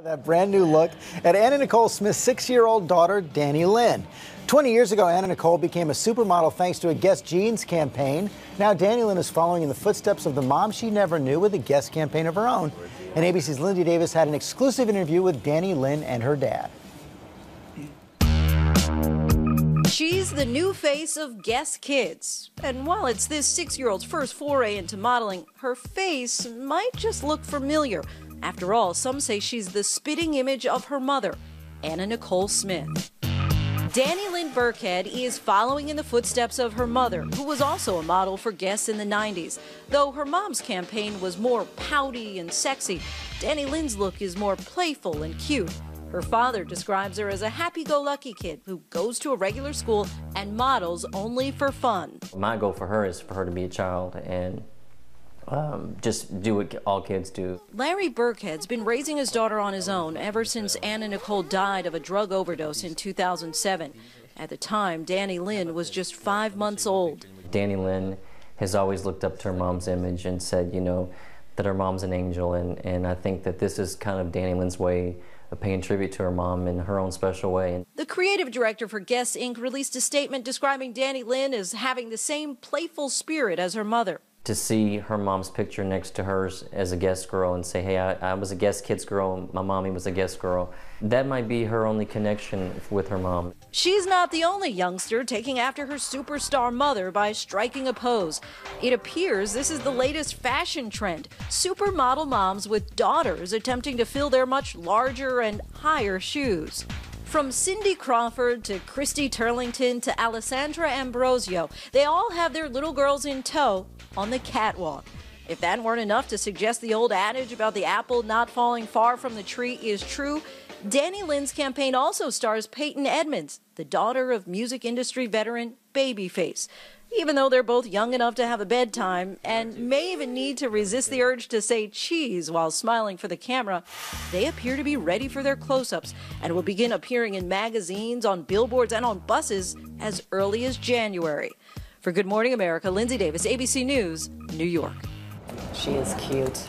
That brand new look at Anna Nicole Smith's 6-year-old daughter, Dannielynn. 20 years ago, Anna Nicole became a supermodel thanks to a Guess Jeans campaign. Now Dannielynn is following in the footsteps of the mom she never knew with a Guess campaign of her own. And ABC's Lindsay Davis had an exclusive interview with Dannielynn and her dad. She's the new face of Guess Kids. And while it's this 6-year-old's first foray into modeling, her face might just look familiar. After all, some say she's the spitting image of her mother, Anna Nicole Smith. Dannielynn Birkhead is following in the footsteps of her mother, who was also a model for Guess in the 90s. Though her mom's campaign was more pouty and sexy, Dannielynn's look is more playful and cute. Her father describes her as a happy-go-lucky kid who goes to a regular school and models only for fun. My goal for her is for her to be a child and just do what all kids do. Larry Birkhead's been raising his daughter on his own ever since Anna Nicole died of a drug overdose in 2007. At the time, Dannielynn was just 5 months old. Dannielynn has always looked up to her mom's image and said, you know, that her mom's an angel, and I think that this is kind of Dannielynn's way of paying tribute to her mom in her own special way. The creative director for Guess Inc. released a statement describing Dannielynn as having the same playful spirit as her mother. To see her mom's picture next to hers as a Guess girl and say, hey, I was a Guess Kids girl, and my mommy was a Guess girl, that might be her only connection with her mom. She's not the only youngster taking after her superstar mother by striking a pose. It appears this is the latest fashion trend, supermodel moms with daughters attempting to fill their much larger and higher shoes. From Cindy Crawford to Christy Turlington to Alessandra Ambrosio, they all have their little girls in tow on the catwalk. If that weren't enough to suggest the old adage about the apple not falling far from the tree is true, Dannielynn's campaign also stars Peyton Edmonds, the daughter of music industry veteran Babyface. Even though they're both young enough to have a bedtime and may even need to resist the urge to say cheese while smiling for the camera, they appear to be ready for their close-ups and will begin appearing in magazines, on billboards, and on buses as early as January. For Good Morning America, Lindsay Davis, ABC News, New York. She is cute.